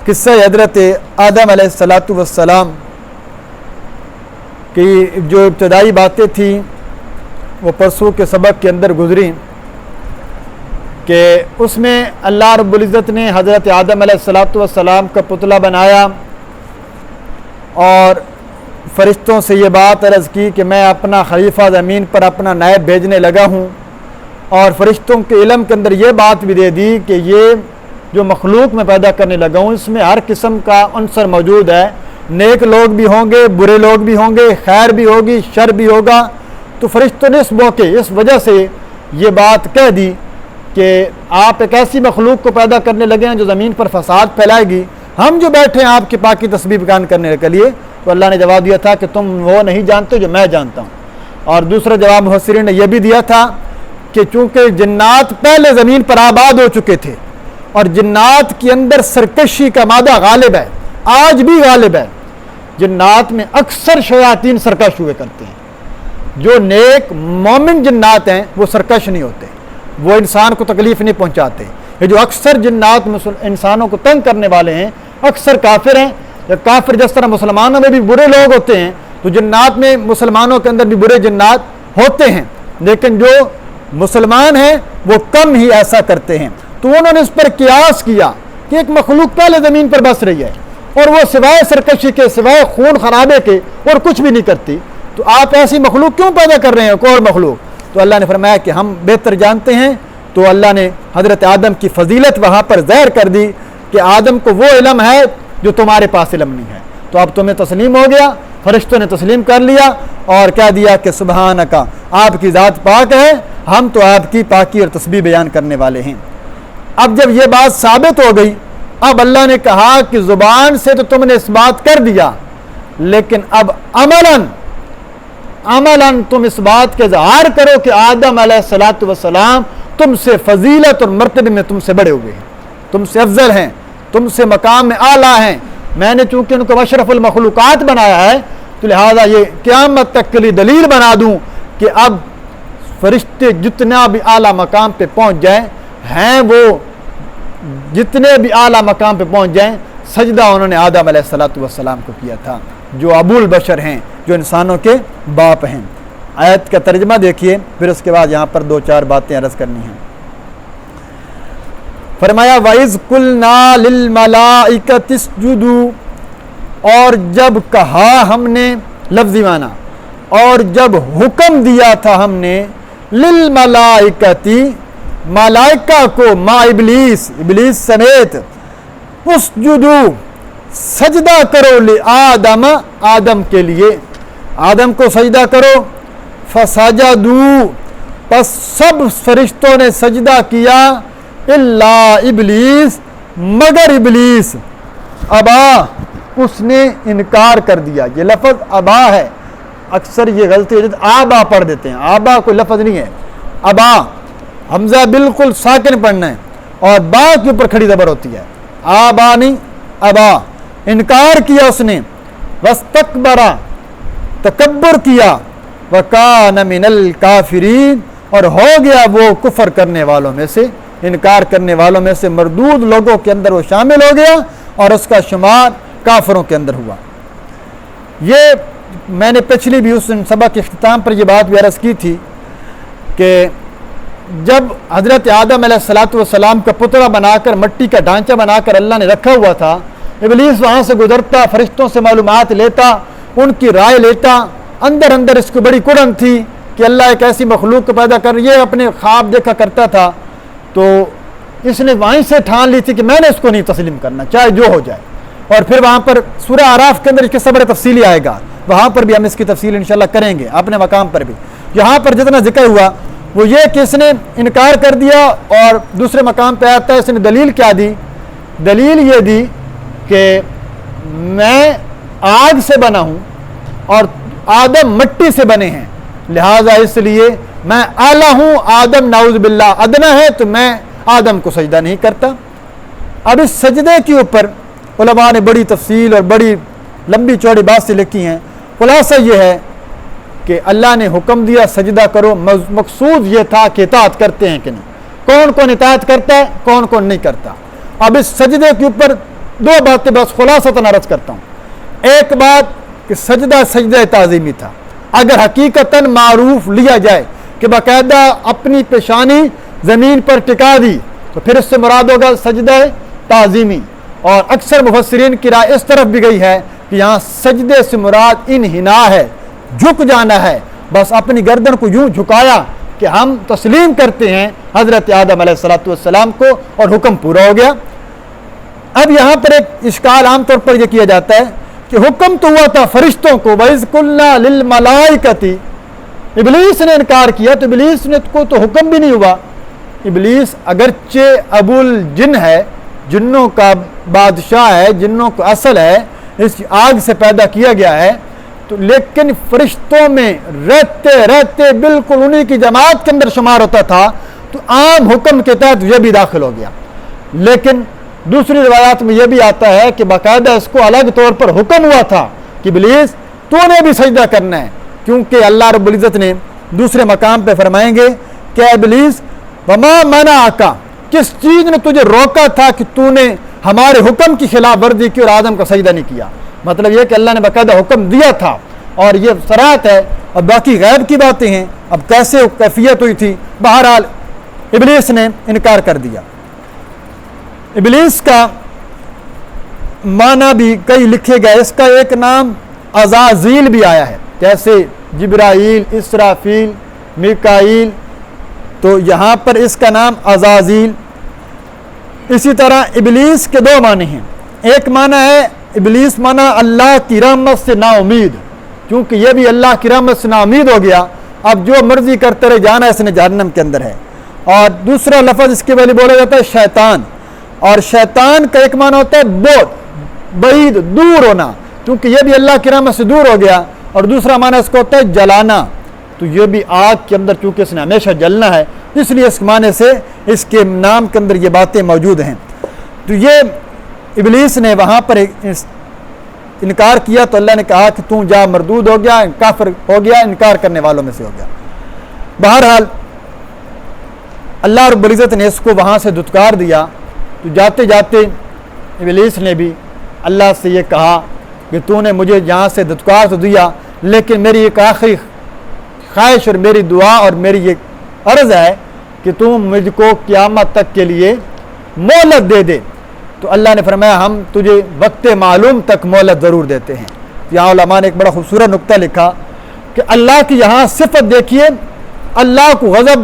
قصہ حضرت آدم علیہ الصلاۃ والسلام کی جو ابتدائی باتیں تھیں وہ پرسوں کے سبق کے اندر گزری کہ اس میں اللہ رب العزت نے حضرت آدم علیہ الصلاۃ والسلام کا پتلا بنایا اور فرشتوں سے یہ بات عرض کی کہ میں اپنا خلیفہ زمین پر اپنا نائب بھیجنے لگا ہوں، اور فرشتوں کے علم کے اندر یہ بات بھی دے دی کہ یہ جو مخلوق میں پیدا کرنے لگا ہوں اس میں ہر قسم کا عنصر موجود ہے، نیک لوگ بھی ہوں گے، برے لوگ بھی ہوں گے، خیر بھی ہوگی، شر بھی ہوگا۔ تو فرشتوں نے اس موقع اس وجہ سے یہ بات کہہ دی کہ آپ ایک ایسی مخلوق کو پیدا کرنے لگے ہیں جو زمین پر فساد پھیلائے گی، ہم جو بیٹھے ہیں آپ کی پاکی تسبیح بیان کرنے کے لیے۔ تو اللہ نے جواب دیا تھا کہ تم وہ نہیں جانتے جو میں جانتا ہوں۔ اور دوسرا جواب مفسرین نے یہ بھی دیا تھا کہ چونکہ جنات پہلے زمین پر آباد ہو چکے تھے اور جنات کے اندر سرکشی کا مادہ غالب ہے، آج بھی غالب ہے، جنات میں اکثر شیاطین سرکش ہوئے کرتے ہیں۔ جو نیک مومن جنات ہیں وہ سرکش نہیں ہوتے، وہ انسان کو تکلیف نہیں پہنچاتے۔ یہ جو اکثر جنات انسانوں کو تنگ کرنے والے ہیں اکثر کافر ہیں۔ کافر جس طرح مسلمانوں میں بھی برے لوگ ہوتے ہیں تو جنات میں مسلمانوں کے اندر بھی برے جنات ہوتے ہیں، لیکن جو مسلمان ہیں وہ کم ہی ایسا کرتے ہیں۔ تو انہوں نے اس پر قیاس کیا کہ ایک مخلوق پہلے زمین پر بس رہی ہے اور وہ سوائے سرکشی کے، سوائے خون خرابے کے اور کچھ بھی نہیں کرتی، تو آپ ایسی مخلوق کیوں پیدا کر رہے ہیں، ایک اور مخلوق؟ تو اللہ نے فرمایا کہ ہم بہتر جانتے ہیں۔ تو اللہ نے حضرت آدم کی فضیلت وہاں پر ظاہر کر دی کہ آدم کو وہ علم ہے جو تمہارے پاس علم نہیں ہے۔ تو اب تمہیں تسلیم ہو گیا، فرشتوں نے تسلیم کر لیا اور کہہ دیا کہ سبحانک، آپ کی ذات پاک ہے، ہم تو آپ کی پاکی اور تسبیح بیان کرنے والے ہیں۔ اب جب یہ بات ثابت ہو گئی، اب اللہ نے کہا کہ زبان سے تو تم نے اس بات کر دیا، لیکن اب عملاً تم اس بات کے اظہار کرو کہ آدم علیہ الصلاۃ والسلام تم سے فضیلت اور مرتبے میں تم سے بڑے ہوئے ہیں، تم سے افضل ہیں، تم سے مقام میں اعلیٰ ہیں۔ میں نے چونکہ ان کو اشرف المخلوقات بنایا ہے تو لہذا یہ قیامت تک کے لیے دلیل بنا دوں کہ اب فرشتے جتنا بھی اعلیٰ مقام پہ پہنچ جائیں ہیں، وہ جتنے بھی اعلیٰ مقام پہ پہنچ جائیں، سجدہ انہوں نے آدم علیہ الصلاۃ والسلام کو کیا تھا جو ابو البشر ہیں، جو انسانوں کے باپ ہیں۔ آیت کا ترجمہ دیکھیے، پھر اس کے بعد یہاں پر 2-4 باتیں عرض کرنی ہیں۔ فرمایا وَإِذْ قُلْنَا لِلْمَلَائِكَةِ اسْجُدُوا، اور جب کہا ہم نے، لفظی معنی، اور جب حکم دیا تھا ہم نے، لِلْمَلَائِكَةِ، ملائکہ کو، ما ابلیس سمیت، اسجدوا، سجدہ کرو، لآدم، آدم کے لیے، آدم کو سجدہ کرو، فسجدوا، پس سب فرشتوں نے سجدہ کیا، الا ابلیس، مگر ابلیس، ابا، اس نے انکار کر دیا۔ یہ لفظ ابا ہے، اکثر یہ غلطی ہے، آبا پڑھ دیتے ہیں، آبا کوئی لفظ نہیں ہے، ابا، حمزہ بالکل ساکن پڑھنا ہے اور با کے اوپر کھڑی زبر ہوتی ہے، آبا نہیں، ابا، انکار کیا اس نے، واستکبر، تکبر کیا، وکان من الکافرین، اور ہو گیا وہ کفر کرنے والوں میں سے، انکار کرنے والوں میں سے، مردود لوگوں کے اندر وہ شامل ہو گیا اور اس کا شمار کافروں کے اندر ہوا۔ یہ میں نے پچھلی بھی اس سبق کے اختتام پر یہ بات بھی عرض کی تھی کہ جب حضرت آدم علیہ الصلاۃ والسلام کا پتلا بنا کر، مٹی کا ڈھانچہ بنا کر اللہ نے رکھا ہوا تھا، ابلیس وہاں سے گزرتا، فرشتوں سے معلومات لیتا، ان کی رائے لیتا، اندر اس کو بڑی کڑن تھی کہ اللہ ایک ایسی مخلوق کو پیدا کر، یہ اپنے خواب دیکھا کرتا تھا، تو اس نے وہیں سے ٹھان لی تھی کہ میں نے اس کو نہیں تسلیم کرنا، چاہے جو ہو جائے۔ اور پھر وہاں پر سورہ اعراف کے اندر اس کے قصہ بڑے تفصیلی آئے گا، وہاں پر بھی ہم اس کی تفصیل انشاءاللہ کریں گے اپنے مقام پر بھی۔ یہاں پر جتنا ذکر ہوا وہ یہ کہ اس نے انکار کر دیا، اور دوسرے مقام پہ آتا ہے اس نے دلیل کیا دی؟ دلیل یہ دی کہ میں آگ سے بنا ہوں اور آدم مٹی سے بنے ہیں، لہٰذا اس لیے میں اعلیٰ ہوں، آدم نعوذ باللہ ادنا ہے، تو میں آدم کو سجدہ نہیں کرتا۔ اب اس سجدے کے اوپر علماء نے بڑی تفصیل اور بڑی لمبی چوڑی بات سے لکھی ہیں۔ خلاصہ یہ ہے کہ اللہ نے حکم دیا سجدہ کرو، مقصود یہ تھا کہ اطاعت کرتے ہیں کہ نہیں، کون کون اطاعت کرتا ہے، کون کون نہیں کرتا۔ اب اس سجدے کے اوپر دو باتیں بس خلاصتاً عرض کرتا ہوں. ایک بات کہ سجدہ تعظیمی تھا. اگر حقیقتاً معروف لیا جائے کہ باقاعدہ اپنی پیشانی زمین پر ٹکا دی تو پھر اس سے مراد ہوگا سجدہ تعظیمی. اور اکثر مفسرین کی رائے اس طرف بھی گئی ہے کہ یہاں سجدے سے مراد انحنا ہے، جھک جانا ہے. بس اپنی گردن کو یوں جھکایا کہ ہم تسلیم کرتے ہیں حضرت آدم علیہ السلام کو، اور حکم پورا ہو گیا. اب یہاں پر ایک اشکال عام طور پر یہ کیا جاتا ہے کہ حکم تو ہوا تھا فرشتوں کو، وَإِذْ قُلْنَا لِلْمَلَائِكَةِ، ابلیس نے انکار کیا تو ابلیس نے کو تو حکم بھی نہیں ہوا. ابلیس اگرچہ ابو الجن ہے، جنوں کا بادشاہ ہے، جنوں کا اصل ہے، اس آگ سے پیدا کیا گیا ہے، تو لیکن فرشتوں میں رہتے رہتے بالکل انہی کی جماعت کے اندر شمار ہوتا تھا، تو عام حکم کے تحت یہ بھی داخل ہو گیا. لیکن دوسری روایات میں یہ بھی آتا ہے کہ باقاعدہ اس کو الگ طور پر حکم ہوا تھا کہ ابلیس تو نے بھی سجدہ کرنا ہے، کیونکہ اللہ رب العزت نے دوسرے مقام پہ فرمائیں گے کہ ابلیس وما منعک، کس چیز نے تجھے روکا تھا کہ تو نے ہمارے حکم کی خلاف ورزی کی اور آدم کا سجدہ نہیں کیا. مطلب یہ کہ اللہ نے باقاعدہ حکم دیا تھا اور یہ صراحت ہے. اب باقی غیب کی باتیں ہیں، اب کیسے کیفیت ہوئی تھی، بہرحال ابلیس نے انکار کر دیا. ابلیس کا معنی بھی کئی لکھے گئے. اس کا ایک نام عزازیل بھی آیا ہے، جیسے جبرائیل، اسرافیل، میکائیل، تو یہاں پر اس کا نام عزازیل. اسی طرح ابلیس کے دو معنی ہیں. ایک معنی ہے ابلیس معنی اللہ کی رحمت سے نا امید، کیونکہ یہ بھی اللہ کی رحمت سے نا امید ہو گیا، اب جو مرضی کرتے رہے، جانا اس نے جہنم کے اندر ہے. اور دوسرا لفظ اس کے پہلے بولا جاتا ہے شیطان، اور شیطان کا ایک معنی ہوتا ہے بعد، بعید، دور ہونا، کیونکہ یہ بھی اللہ کی رحمت سے دور ہو گیا. اور دوسرا معنی اس کو ہوتا ہے جلانا، تو یہ بھی آگ کے اندر چونکہ اس نے ہمیشہ جلنا ہے، اس لیے اس معنی سے اس کے نام کے اندر یہ باتیں موجود ہیں. تو یہ ابلیس نے وہاں پر انکار کیا تو اللہ نے کہا کہ تم جا مردود ہو گیا، کافر ہو گیا، انکار کرنے والوں میں سے ہو گیا. بہرحال اللہ رب العزت نے اس کو وہاں سے دھتکار دیا. تو جاتے جاتے ابلیس نے بھی اللہ سے یہ کہا کہ تو نے مجھے یہاں سے دھتکار تو دیا، لیکن میری ایک آخری خواہش اور میری دعا اور میری یہ عرض ہے کہ تم مجھ کو قیامت تک کے لیے مہلت دے دے. تو اللہ نے فرمایا ہم تجھے وقت معلوم تک مہلت ضرور دیتے ہیں. یہاں علماء نے ایک بڑا خوبصورت نقطہ لکھا کہ اللہ کی یہاں صفت دیکھیے، اللہ کو غضب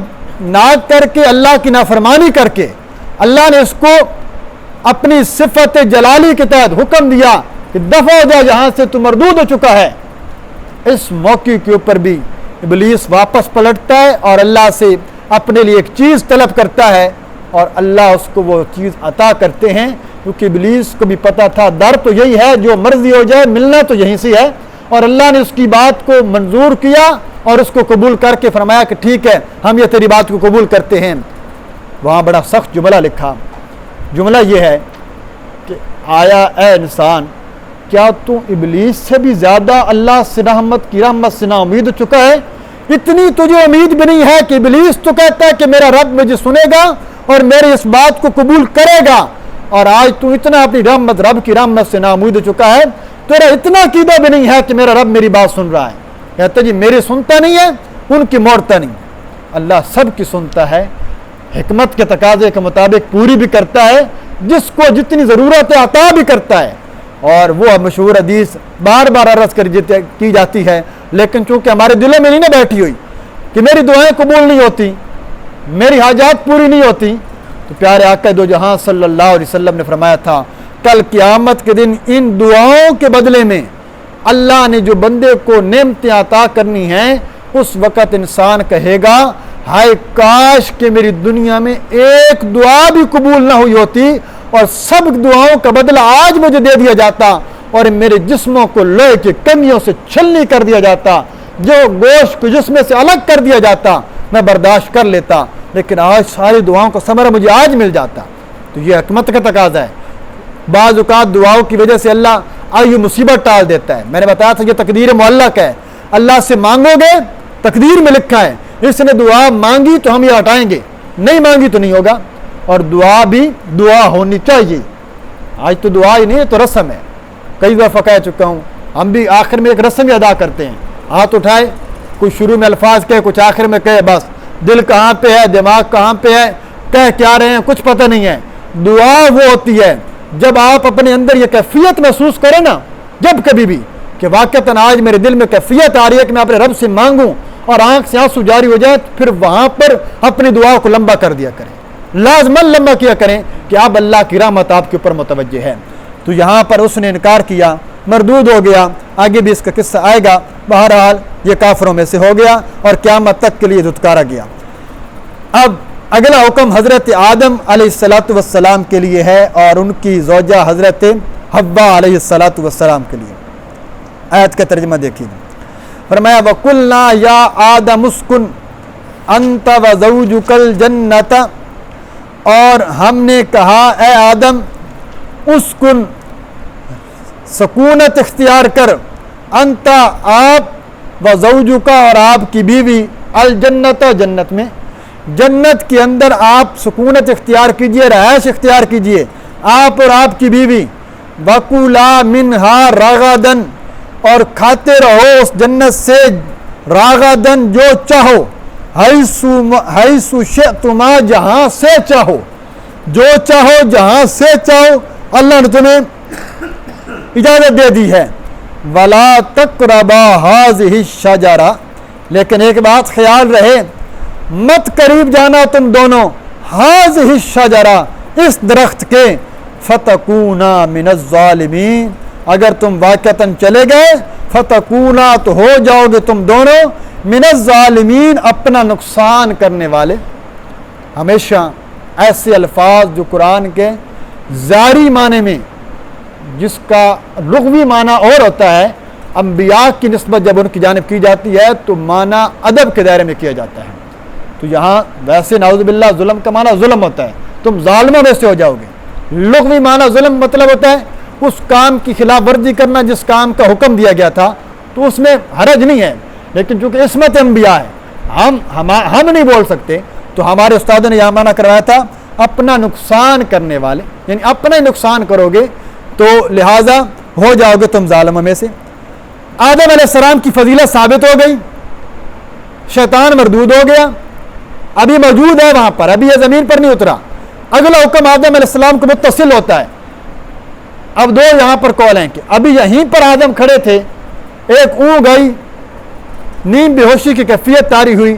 ناک کر کے، اللہ کی نافرمانی کر کے اللہ نے اس کو اپنی صفت جلالی کے تحت حکم دیا کہ دفع ہو جا جہاں سے تو مردود ہو چکا ہے. اس موقع کے اوپر بھی ابلیس واپس پلٹتا ہے اور اللہ سے اپنے لیے ایک چیز طلب کرتا ہے، اور اللہ اس کو وہ چیز عطا کرتے ہیں، کیونکہ ابلیس کو بھی پتا تھا در تو یہی ہے، جو مرضی ہو جائے ملنا تو یہیں سے ہے. اور اللہ نے اس کی بات کو منظور کیا اور اس کو قبول کر کے فرمایا کہ ٹھیک ہے ہم یہ تیری بات کو قبول کرتے ہیں. وہاں بڑا سخت جملہ لکھا. جملہ یہ ہے کہ آیا اے انسان، کیا تو ابلیس سے بھی زیادہ اللہ سے رحمت کی رحمت سے نا امید ہو چکا ہے؟ اتنی تجھے امید بھی نہیں ہے کہ ابلیس تو کہتا ہے کہ میرا رب مجھے سنے گا اور میری اس بات کو قبول کرے گا، اور آج تو اتنا اپنی رب کی رحمت سے نا امید ہو چکا ہے، تیرا اتنا عقیدہ بھی نہیں ہے کہ میرا رب میری بات سن رہا ہے. کہتا جی میری سنتا نہیں ہے، ان کی موڑتا نہیں. اللہ سب کی سنتا ہے، حکمت کے تقاضے کے مطابق پوری بھی کرتا ہے، جس کو جتنی ضرورت ہے عطا بھی کرتا ہے. اور وہ مشہور حدیث بار بار عرض کی جاتی ہے، لیکن چونکہ ہمارے دلوں میں نہیں نہ بیٹھی ہوئی کہ میری دعائیں قبول نہیں ہوتی، میری حاجات پوری نہیں ہوتی، تو پیارے آقا دو جہاں صلی اللہ علیہ وسلم نے فرمایا تھا کل قیامت کے دن ان دعاؤں کے بدلے میں اللہ نے جو بندے کو نعمتیں عطا کرنی ہیں، اس وقت انسان کہے گا ہائے کاش کہ میری دنیا میں ایک دعا بھی قبول نہ ہوئی ہوتی اور سب دعاؤں کا بدلہ آج مجھے دے دیا جاتا اور میرے جسموں کو لوہے کی کمیوں سے چھلنی کر دیا جاتا، جو گوشت کو جسم سے الگ کر دیا جاتا، میں برداشت کر لیتا، لیکن آج ساری دعاؤں کا ثمرہ مجھے آج مل جاتا. تو یہ حکمت کا تقاضا ہے. بعض اوقات دعاؤں کی وجہ سے اللہ آئی مصیبت ٹال دیتا ہے. میں نے بتایا تھا یہ تقدیر معلق ہے، اللہ سے مانگو گے تقدیر میں لکھا ہے، اس نے دعا مانگی تو ہم یہ ہٹائیں گے، نہیں مانگی تو نہیں ہوگا. اور دعا بھی دعا ہونی چاہیے. آج تو دعا ہی نہیں ہے تو رسم ہے. کئی دفعہ کہہ چکا ہوں, ہم بھی آخر میں ایک رسم ہی ادا کرتے ہیں. ہاتھ اٹھائے, کچھ شروع میں الفاظ کہے, کچھ آخر میں کہے, بس دل کہاں پہ ہے, دماغ کہاں پہ ہے, کہہ کیا رہے ہیں کچھ پتہ نہیں ہے. دعا وہ ہوتی ہے جب آپ اپنے اندر یہ کیفیت محسوس کریں نا, جب کبھی بھی کہ واقعتاً آج میرے دل میں کیفیت آ رہی ہے کہ میں اپنے رب سے مانگوں, اور آنکھ سے آنسو جاری ہو جائے, پھر وہاں پر اپنی دعا کو لمبا کر دیا کریں, لازماً لمبا کیا کریں کہ اب اللہ کی رحمت آپ کے اوپر متوجہ ہے. تو یہاں پر اس نے انکار کیا, مردود ہو گیا. آگے بھی اس کا قصہ آئے گا. بہرحال یہ کافروں میں سے ہو گیا اور قیامت تک کے لیے دھتکارا گیا. اب اگلا حکم حضرت آدم علیہ السلام کے لیے ہے اور ان کی زوجہ حضرت حوا علیہ السلام کے لیے. آیت کا ترجمہ دیکھیے. فرمایا وَقُلْنَا يَا آدَمُ اسْكُنْ أَنْتَ وَزَوْجُكَ الْجَنَّةَ, اور ہم نے کہا اے آدم اسکن, سکونت اختیار کر, انت آپ, وزوجک اور آپ کی بیوی, الجنت جنت میں, جنت کے اندر آپ سکونت اختیار کیجئے, رہائش اختیار کیجئے آپ اور آپ کی بیوی. وَكُلَا مِنْهَا رَغَدًا, اور کھاتے رہو اس جنت سے راغدن جو چاہو, حیث شئتما جہاں سے چاہو, جو چاہو جہاں سے چاہو اللہ نے تمہیں اجازت دے دی ہے. وَلَا تَقْرَبَا هَٰذِهِ الشَّجَرَةَ, لیکن ایک بات خیال رہے, مت قریب جانا تم دونوں, هَٰذِهِ الشَّجَرَةَ اس درخت کے, فَتَكُونَا مِنَ الظَّالِمِينَ اگر تم واقعتاً چلے گئے, فتکونا تو ہو جاؤ گے تم دونوں, من الظالمین اپنا نقصان کرنے والے. ہمیشہ ایسے الفاظ جو قرآن کے ظاہری معنی میں, جس کا لغوی معنی اور ہوتا ہے, انبیاء کی نسبت جب ان کی جانب کی جاتی ہے تو معنی ادب کے دائرے میں کیا جاتا ہے. تو یہاں ویسے نعوذ باللہ ظلم کا معنی ظلم ہوتا ہے, تم ظالموں میں سے ہو جاؤ گے. لغوی معنی ظلم مطلب ہوتا ہے اس کام کی خلاف ورزی کرنا جس کام کا حکم دیا گیا تھا, تو اس میں حرج نہیں ہے. لیکن چونکہ عصمت انبیاء ہے, ہم نہیں بول سکتے, تو ہمارے استادوں نے یہ معنی کروایا تھا اپنا نقصان کرنے والے, یعنی اپنا ہی نقصان کرو گے تو لہٰذا ہو جاؤ گے تم ظالموں میں سے. آدم علیہ السلام کی فضیلت ثابت ہو گئی, شیطان مردود ہو گیا, ابھی موجود ہے وہاں پر, ابھی یہ زمین پر نہیں اترا. اگلا حکم آدم علیہ السلام کو متصل ہوتا ہے. اب دو یہاں پر قول ہیں کہ ابھی یہیں پر آدم کھڑے تھے, ایک اونگ گئی, نیم بے ہوشی کی کیفیت طاری ہوئی,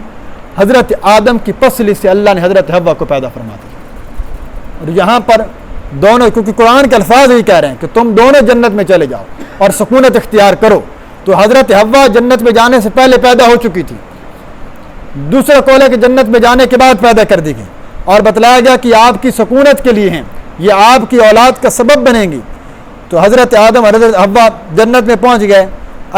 حضرت آدم کی پسلی سے اللہ نے حضرت حوا کو پیدا فرما دیا. اور یہاں پر دونوں, کیونکہ قرآن کے الفاظ ہی کہہ رہے ہیں کہ تم دونوں جنت میں چلے جاؤ اور سکونت اختیار کرو, تو حضرت حوا جنت میں جانے سے پہلے پیدا ہو چکی تھی. دوسرا قول ہے کہ جنت میں جانے کے بعد پیدا کر دی گئی, اور بتلایا گیا کہ آپ کی سکونت کے لیے ہیں, یہ آپ کی اولاد کا سبب بنیں گی. تو حضرت آدم اور حضرت حوا جنت میں پہنچ گئے.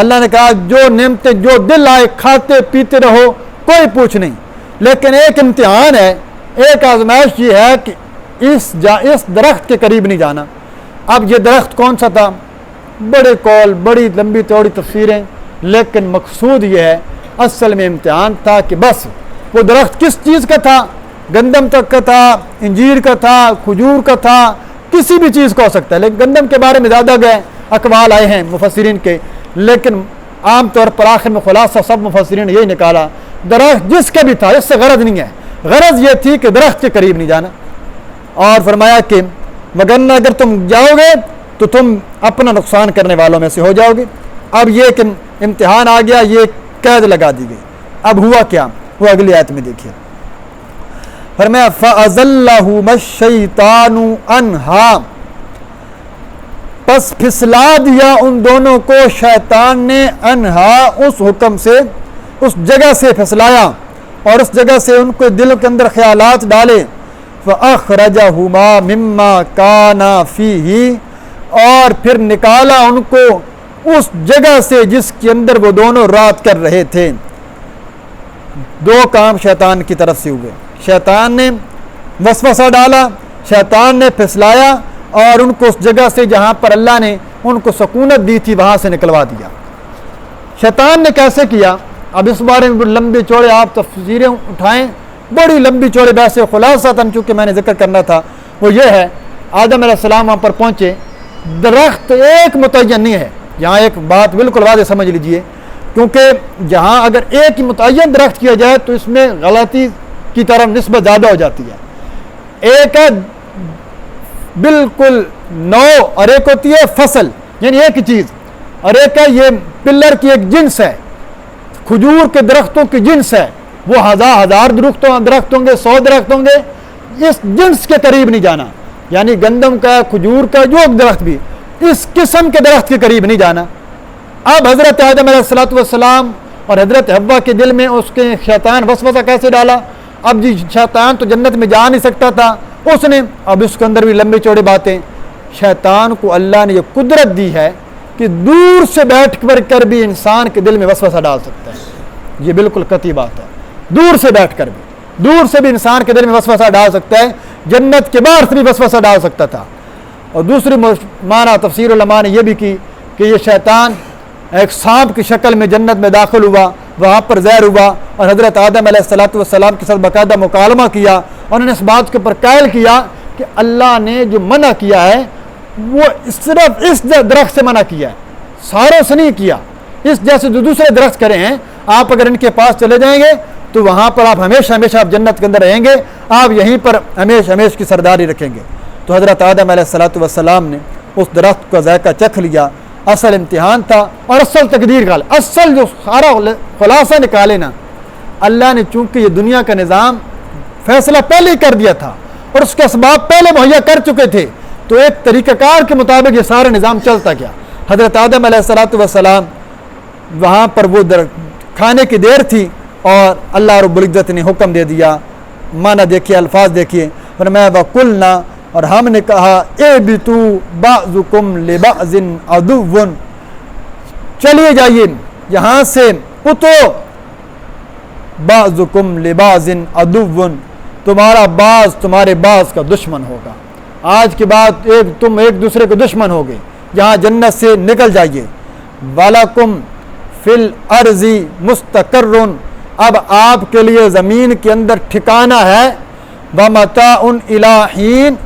اللہ نے کہا جو نعمتیں جو دل آئے کھاتے پیتے رہو, کوئی پوچھ نہیں, لیکن ایک امتحان ہے, ایک آزمائش یہ ہے کہ اس درخت کے قریب نہیں جانا. اب یہ درخت کون سا تھا, بڑے قول, بڑی لمبی چوڑی تفسیریں, لیکن مقصود یہ ہے اصل میں امتحان تھا کہ بس وہ درخت کس چیز کا تھا, گندم تک کا تھا, انجیر کا تھا, کھجور کا تھا, کسی بھی چیز کا ہو سکتا ہے. لیکن گندم کے بارے میں زیادہ گئے اقوال آئے ہیں مفسرین کے, لیکن عام طور پر آخر میں خلاصہ سب مفسرین نے یہی نکالا, درخت جس کا بھی تھا, اس سے غرض نہیں ہے, غرض یہ تھی کہ درخت کے قریب نہیں جانا. اور فرمایا کہ مگر اگر تم جاؤ گے تو تم اپنا نقصان کرنے والوں میں سے ہو جاؤ گے. اب یہ کہ امتحان آ گیا, یہ قید لگا دی گئی. اب ہوا کیا, وہ اگلی آیت میں دیکھیے. فرمایا فَأَزَلَّهُمَا الشَّيْطَانُ عَنْهَا, پس پھسلا دیا ان دونوں کو شیطان نے, انہا اس حکم سے, اس جگہ سے پھسلایا, اور اس جگہ سے ان کو دل کے اندر خیالات ڈالے. فَأَخْرَجَهُمَا مِمَّا كَانَا فِيهِ, اور پھر نکالا ان کو اس جگہ سے جس کے اندر وہ دونوں رات کر رہے تھے. دو کام شیطان کی طرف سے ہوئے, شیطان نے وسوسہ ڈالا, شیطان نے پھسلایا, اور ان کو اس جگہ سے جہاں پر اللہ نے ان کو سکونت دی تھی وہاں سے نکلوا دیا. شیطان نے کیسے کیا, اب اس بارے میں لمبے چوڑے آپ تفسیریں اٹھائیں, بڑی لمبی چوڑے بحث, خلاصہ چونکہ میں نے ذکر کرنا تھا وہ یہ ہے آدم علیہ السلام وہاں پر پہنچے، درخت ایک متعین نہیں ہے. یہاں ایک بات بالکل واضح سمجھ لیجئے، کیونکہ جہاں اگر ایک ہی متعین درخت کیا جائے تو اس میں غلطی کی طرف نسبت زیادہ ہو جاتی ہے. ایک ہے بالکل نوع اور ایک ہوتی ہے فصل، یعنی ایک ہی چیز، اور ایک ہے یہ پلر کی ایک جنس ہے، کھجور کے درختوں کی جنس ہے. وہ ہزار درخت ہوں گے، 100 درخت ہوں گے، اس جنس کے قریب نہیں جانا. یعنی گندم کا، کھجور کا، جو درخت بھی، اس قسم کے درخت کے قریب نہیں جانا. اب حضرت آدم علیہ السلام اور حضرت حوا کے دل میں اس کے شیطان وسوسہ کیسے ڈالا؟ اب جی شیطان تو جنت میں جا نہیں سکتا تھا، اس نے اب اس کے اندر بھی لمبی چوڑی باتیں. شیطان کو اللہ نے یہ قدرت دی ہے کہ دور سے بیٹھ کر بھی انسان کے دل میں وسوسہ ڈال سکتا ہے. یہ بالکل قطعی بات ہے، دور سے بیٹھ کر بھی انسان کے دل میں وسوسہ ڈال سکتا ہے. جنت کے باہر سے بھی وسوسہ ڈال سکتا تھا. اور دوسری معنی تفسیر علماء نے یہ بھی کی کہ یہ شیطان ایک سانپ کی شکل میں جنت میں داخل ہوا، وہاں پر زہر ہوا اور حضرت آدم علیہ السلام کے ساتھ باقاعدہ مکالمہ کیا، اور انہوں نے اس بات کے اوپر قائل کیا کہ اللہ نے جو منع کیا ہے وہ صرف اس درخت سے منع کیا ہے، ساروں سے نہیں کیا. اس جیسے جو دوسرے درخت کرے ہیں، آپ اگر ان کے پاس چلے جائیں گے تو وہاں پر آپ ہمیشہ آپ جنت کے اندر رہیں گے، آپ یہیں پر ہمیشہ کی سرداری رکھیں گے. تو حضرت آدم علیہ السلام نے اس درخت کا ذائقہ چکھ لیا. اصل امتحان تھا اور اصل تقدیر کا اصل جو سارا خلاصہ نکالے نا، اللہ نے چونکہ یہ دنیا کا نظام فیصلہ پہلے ہی کر دیا تھا اور اس کے اسباب پہلے مہیا کر چکے تھے، تو ایک طریقہ کار کے مطابق یہ سارا نظام چلتا گیا. حضرت آدم علیہ السلام وہاں پر وہ کھانے کی دیر تھی اور اللہ رب العزت نے حکم دے دیا. معنی دیکھیے، الفاظ دیکھیے، فرمایا وَقُلْنَا، اور ہم نے کہا اِهْبِطُوا بَعْضُكُمْ لِبَعْضٍ عَدُوٌّ، چلیے جائیے یہاں سے اترو. بَعْضُكُمْ لِبَعْضٍ عَدُوٌّ، تمہارا بعض تمہارے بعض کا دشمن ہوگا. آج کے بعد تم ایک دوسرے کے دشمن ہوگے. یہاں جنت سے نکل جائیے. وَلَكُمْ فِي الْأَرْضِ مُسْتَقَرٌّ، اب آپ کے لیے زمین کے اندر ٹھکانہ ہے. وَمَتَاعٌ إِلَىٰ حِينٍ،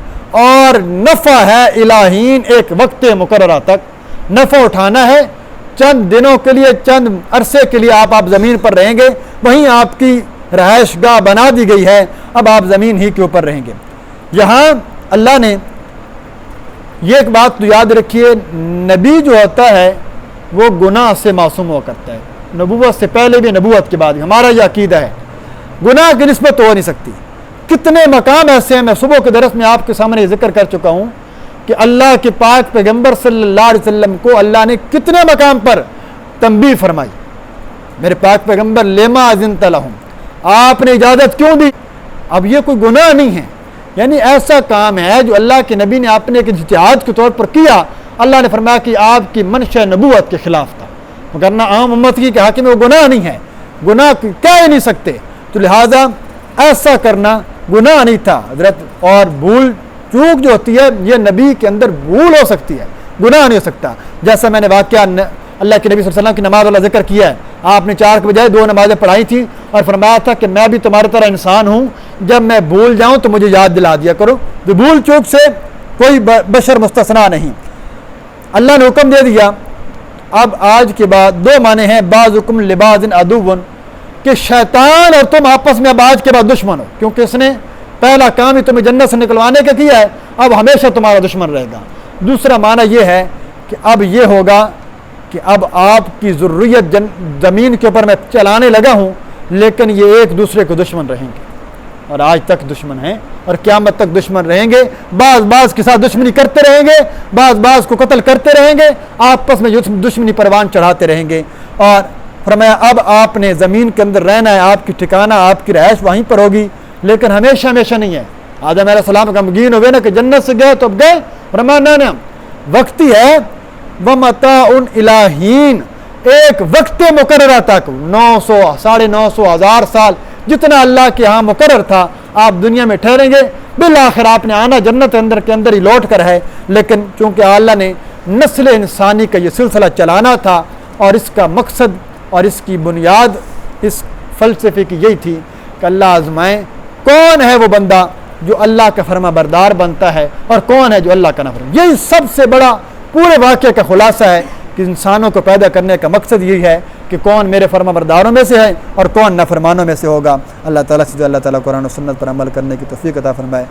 اور نفع ہے إِلَىٰ حِينٍ، ایک وقت مقررہ تک نفع اٹھانا ہے. چند دنوں کے لیے، چند عرصے کے لیے آپ زمین پر رہیں گے، وہیں آپ کی رہائش گاہ بنا دی گئی ہے. اب آپ زمین ہی کے اوپر رہیں گے. یہاں اللہ نے یہ ایک بات تو یاد رکھیے، نبی جو ہوتا ہے وہ گناہ سے معصوم ہوا کرتا ہے. نبوت سے پہلے بھی، نبوت کے بعد بھی. ہمارا یہ عقیدہ ہے، گناہ کی نسبت ہو نہیں سکتی. کتنے مقام ایسے ہیں، میں صبح کے درس میں آپ کے سامنے ذکر کر چکا ہوں کہ اللہ کے پاک پیغمبر صلی اللہ علیہ وسلم کو اللہ نے کتنے مقام پر تنبیہ فرمائی. میرے پاک پیغمبر لما اذنت لہم، آپ نے اجازت کیوں دی؟ اب یہ کوئی گناہ نہیں ہے، یعنی ایسا کام ہے جو اللہ کے نبی نے اپنے اجتہاد کے طور پر کیا. اللہ نے فرمایا کہ آپ کی منشا نبوت کے خلاف تھا، مگر نہ عام امت کی کہ حاکم وہ گناہ نہیں ہے، گناہ کہہ ہی نہیں سکتے. تو لہٰذا ایسا کرنا گناہ نہیں تھا حضرت. اور بھول چوک جو ہوتی ہے یہ نبی کے اندر بھول ہو سکتی ہے، گناہ نہیں ہو سکتا. جیسا میں نے واقعہ اللہ کے نبی صلی اللہ علیہ وسلم کی نماز والا ذکر کیا ہے. آپ نے 4 کے بجائے 2 نمازیں پڑھائی تھیں اور فرمایا تھا کہ میں بھی تمہاری طرح انسان ہوں، جب میں بھول جاؤں تو مجھے یاد دلا دیا کرو. تو بھول چوک سے کوئی بشر مستثنا نہیں. اللہ نے حکم دے دیا. اب آج کے بعد 2 معنی ہیں، بعضکم لبعض عدو، کہ شیطان اور تم آپس میں اب آج کے بعد دشمن ہو، کیونکہ اس نے پہلا کام ہی تمہیں جنت سے نکلوانے کا کیا ہے، اب ہمیشہ تمہارا دشمن رہے گا. دوسرا معنی یہ ہے کہ اب یہ ہوگا کہ اب آپ کی ضروریت زمین کے اوپر میں چلانے لگا ہوں، لیکن یہ ایک دوسرے کو دشمن رہیں گے، اور آج تک دشمن ہیں اور قیامت تک دشمن رہیں گے. بعض کے ساتھ دشمنی کرتے رہیں گے، بعض کو قتل کرتے رہیں گے، آپس میں دشمنی پروان چڑھاتے رہیں گے. اور فرمایا اب آپ نے زمین کے اندر رہنا ہے، آپ کی ٹھکانہ، آپ کی رہائش وہیں پر ہوگی، لیکن ہمیشہ نہیں ہے. آدم علیہ السلام غمگین ہوئے نا کہ جنت سے گئے تو اب گئے. فرمایا نہ وقتی ہے. وَمَتَاعٌ إِلَىٰ حِينٍ، ایک وقت مقررہ تک، 900 950 1000 سال جتنا اللہ کے ہاں مقرر تھا آپ دنیا میں ٹھہریں گے. بالآخر آپ نے آنا جنت کے اندر ہی لوٹ کر ہے. لیکن چونکہ اللہ نے نسل انسانی کا یہ سلسلہ چلانا تھا اور اس کا مقصد اور اس کی بنیاد اس فلسفے کی یہی تھی کہ اللہ آزمائیں کون ہے وہ بندہ جو اللہ کا فرما بردار بنتا ہے اور کون ہے جو اللہ کا نافرمان۔ یہی سب سے بڑا پورے واقعے کا خلاصہ ہے کہ انسانوں کو پیدا کرنے کا مقصد یہی ہے کہ کون میرے فرما برداروں میں سے ہے اور کون نافرمانوں میں سے ہوگا۔ اللہ تعالیٰ سے جو اللہ تعالیٰ قرآن و سنت پر عمل کرنے کی توفیق عطا فرمائے۔